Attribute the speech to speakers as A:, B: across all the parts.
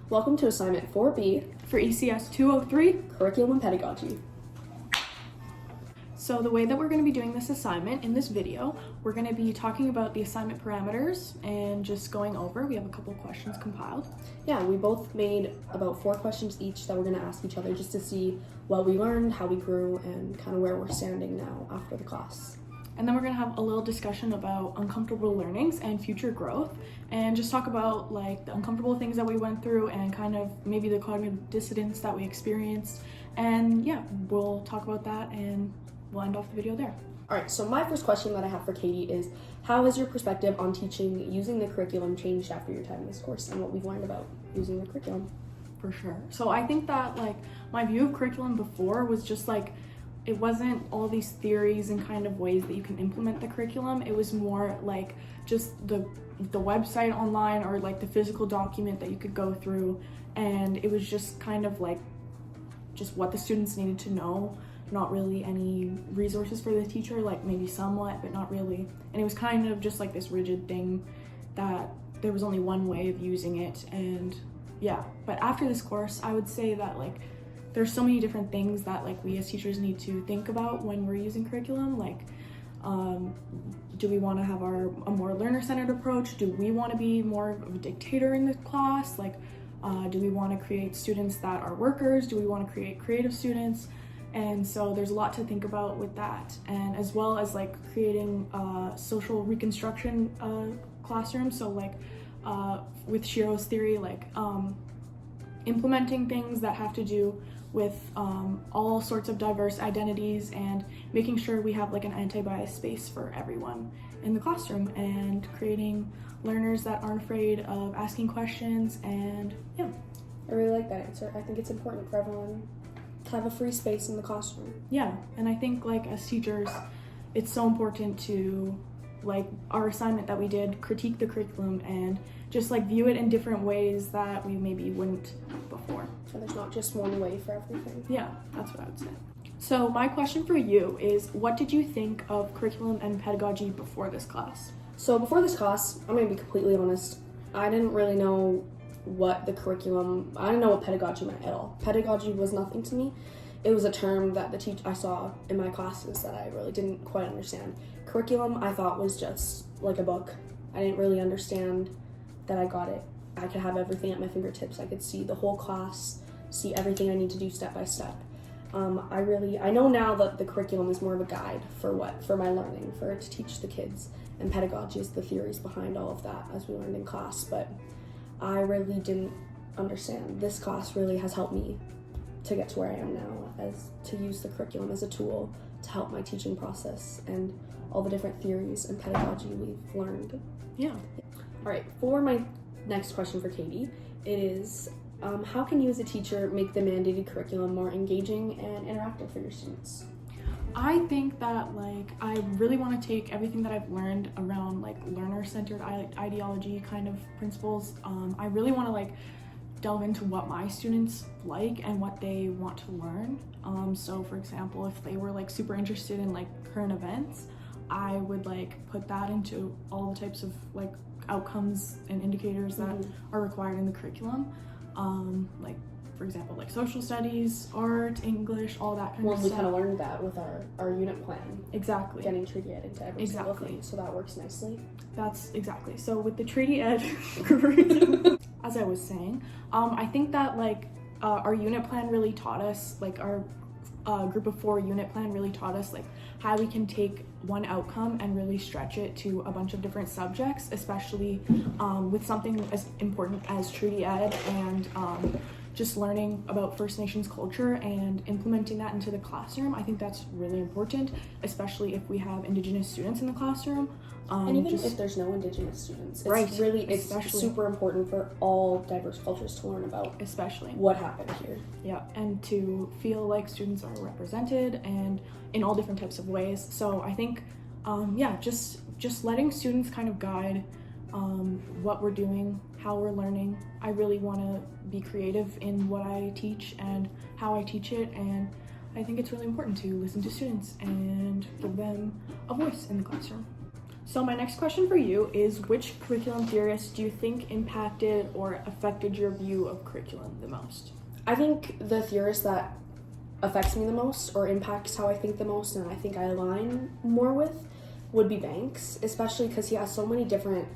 A: Welcome to assignment 4B
B: for ECS 203,
A: Curriculum and Pedagogy.
B: So the way that we're going to be doing this assignment in this video, we're going to be talking about the assignment parameters and just going over. We have a couple questions compiled.
A: Yeah, we both made about 4 questions each that we're going to ask each other just to see what we learned, how we grew, and kind of where we're standing now after the class.
B: And then we're going to have a little discussion about uncomfortable learnings and future growth, and just talk about like the uncomfortable things that we went through and kind of maybe the cognitive dissonance that we experienced. And yeah, we'll talk about that and we'll end off the video there.
A: All right, so my first question that I have for Katie is, how has your perspective on teaching using the curriculum changed after your time in this course and what we've learned about using the curriculum?
B: For sure. So I think that like my view of curriculum before was just like, it wasn't all these theories and kind of ways that you can implement the curriculum. It was more like just the website online or like the physical document that you could go through, and it was just kind of like just what the students needed to know, not really any resources for the teacher, like maybe somewhat, but not really. And it was kind of just like this rigid thing that there was only one way of using it. And yeah, but after this course, I would say that like there's so many different things that like we as teachers need to think about when we're using curriculum. Like, do we want to have a more learner-centered approach? Do we want to be more of a dictator in the class? Like, do we want to create students that are workers? Do we want to create creative students? And so there's a lot to think about with that, and as well as like creating social reconstruction classrooms. So like with Shiro's theory, like implementing things that have to do with all sorts of diverse identities and making sure we have like an anti-bias space for everyone in the classroom, and creating learners that aren't afraid of asking questions. And yeah,
A: I really like that answer. I think it's important for everyone to have a free space in the classroom.
B: Yeah, and I think like as teachers, it's so important to, like our assignment that we did, critique the curriculum and just like view it in different ways that we maybe wouldn't before.
A: So there's not just one way for everything.
B: Yeah, that's what I would say. So my question for you is, what did you think of curriculum and pedagogy before this class?
A: So before this class, I'm going to be completely honest, I didn't really know what the curriculum, I didn't know what pedagogy meant at all. Pedagogy was nothing to me. It was a term that I saw in my classes that I really didn't quite understand. Curriculum, I thought, was just like a book. I didn't really understand that I got it. I could have everything at my fingertips. I could see the whole class, see everything I need to do step by step. I know now that the curriculum is more of a guide for my learning, for it to teach the kids, and pedagogy is the theories behind all of that as we learned in class, but I really didn't understand. This class really has helped me to get to where I am now, as to use the curriculum as a tool to help my teaching process and all the different theories and pedagogy we've learned.
B: Yeah.
A: All right, for my next question for Katie, it is, how can you as a teacher make the mandated curriculum more engaging and interactive for your students?
B: I think that like I really want to take everything that I've learned around like learner-centered ideology kind of principles. I really want to like delve into what my students like and what they want to learn. So for example, if they were like super interested in like current events, I would like put that into all the types of like outcomes and indicators that are required in the curriculum. Like for example, like social studies, art, English, all that kind of stuff.
A: Well, we kind of learned that with our unit plan.
B: Exactly.
A: Getting treaty ed into every single thing, so that works nicely.
B: That's exactly. So with the treaty ed curriculum, as I was saying, I think that like our unit plan really taught us, like our group of 4 unit plan really taught us like how we can take one outcome and really stretch it to a bunch of different subjects, especially with something as important as treaty ed and just learning about First Nations culture and implementing that into the classroom. I think that's really important, especially if we have Indigenous students in the classroom.
A: And even if there's no Indigenous students, it's
B: especially
A: super important for all diverse cultures to learn about,
B: especially
A: what happened here.
B: Yeah, and to feel like students are represented and in all different types of ways. So I think, just letting students kind of guide what we're doing, how we're learning. I really want to be creative in what I teach and how I teach it, and I think it's really important to listen to students and give them a voice in the classroom. So my next question for you is, which curriculum theorist do you think impacted or affected your view of curriculum the most?
A: I think the theorist that affects me the most or impacts how I think the most and I think I align more with would be Banks, especially because he has so many different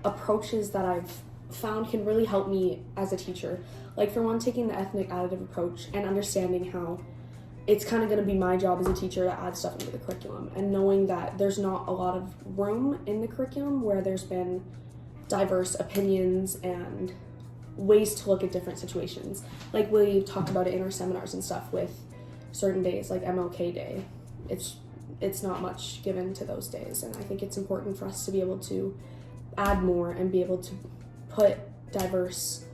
A: approaches that I've found can really help me as a teacher. Like, for one, taking the ethnic additive approach and understanding how it's kind of going to be my job as a teacher to add stuff into the curriculum, and knowing that there's not a lot of room in the curriculum where there's been diverse opinions and ways to look at different situations. Like, we talk about it in our seminars and stuff with certain days, like MLK Day. It's not much given to those days, and I think it's important for us to be able to add more and be able to put diverse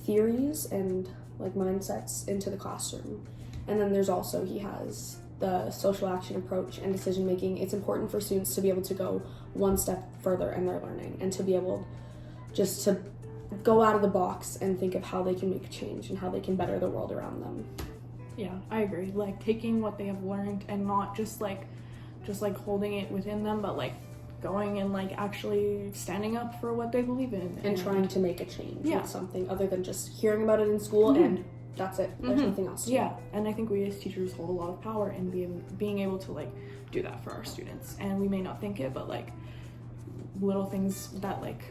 A: theories and like mindsets into the classroom. And then there's also, he has the social action approach and decision making. It's important for students to be able to go one step further in their learning and to be able just to go out of the box and think of how they can make a change and how they can better the world around them.
B: Yeah, I agree. Like, taking what they have learned and not just like holding it within them, but like going and like actually standing up for what they believe in
A: and trying to make a change
B: Yeah.
A: with something other than just hearing about it in school and that's it. There's nothing else to do.
B: Yeah, and I think we as teachers hold a lot of power in being able to like do that for our students, and we may not think it, but like little things that like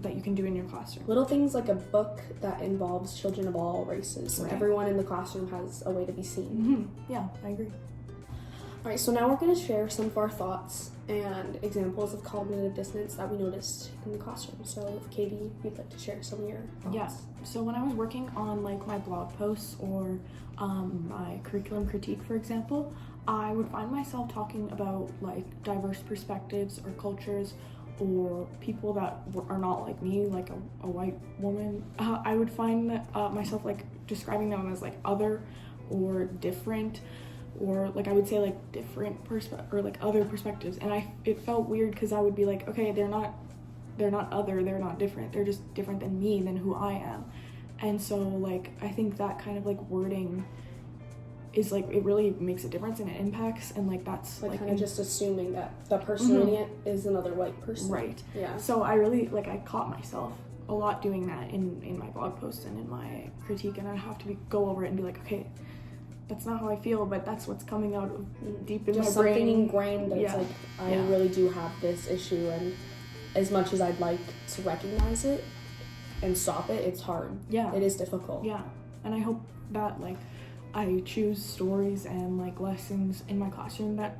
B: that you can do in your classroom.
A: Little things like a book that involves children of all races.
B: Right.
A: Everyone in the classroom has a way to be seen.
B: Yeah, I agree.
A: All right, so now we're going to share some of our thoughts and examples of cognitive dissonance that we noticed in the classroom. So if Katie, you'd like to share some of your thoughts.
B: Yeah. So when I was working on like my blog posts or my curriculum critique, for example, I would find myself talking about like diverse perspectives or cultures or people that are not like me, like a white woman. I would find myself like describing them as like other or different, or like I would say like different or like other perspectives, and it felt weird because I would be like, okay, they're not other, they're not different, they're just different than me, than who I am. And so like I think that kind of like wording is like, it really makes a difference and it impacts, and like that's
A: like kind of just assuming that the person reading it is another white person.
B: Right.
A: Yeah.
B: So I really like, I caught myself a lot doing that in my blog posts and in my critique, and I have to go over it and be like, okay, that's not how I feel, but that's what's coming out of deep in
A: just
B: my brain.
A: Something ingrained that's like, I really do have this issue, and as much as I'd like to recognize it and stop it, it's hard.
B: Yeah.
A: It is difficult.
B: Yeah. And I hope that like I choose stories and like lessons in my classroom that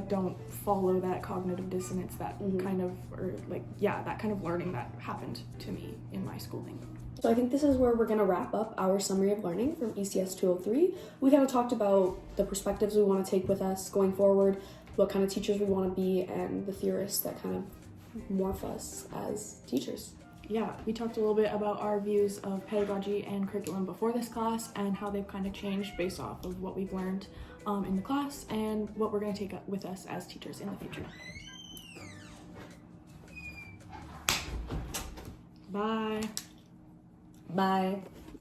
B: don't follow that cognitive dissonance, that kind of, or like, yeah, that kind of learning that happened to me in my schooling.
A: So I think this is where we're going to wrap up our summary of learning from ECS 203. We kind of talked about the perspectives we want to take with us going forward, what kind of teachers we want to be, and the theorists that kind of morph us as teachers.
B: Yeah, we talked a little bit about our views of pedagogy and curriculum before this class and how they've kind of changed based off of what we've learned in the class and what we're going to take with us as teachers in the future. Bye.
A: Bye.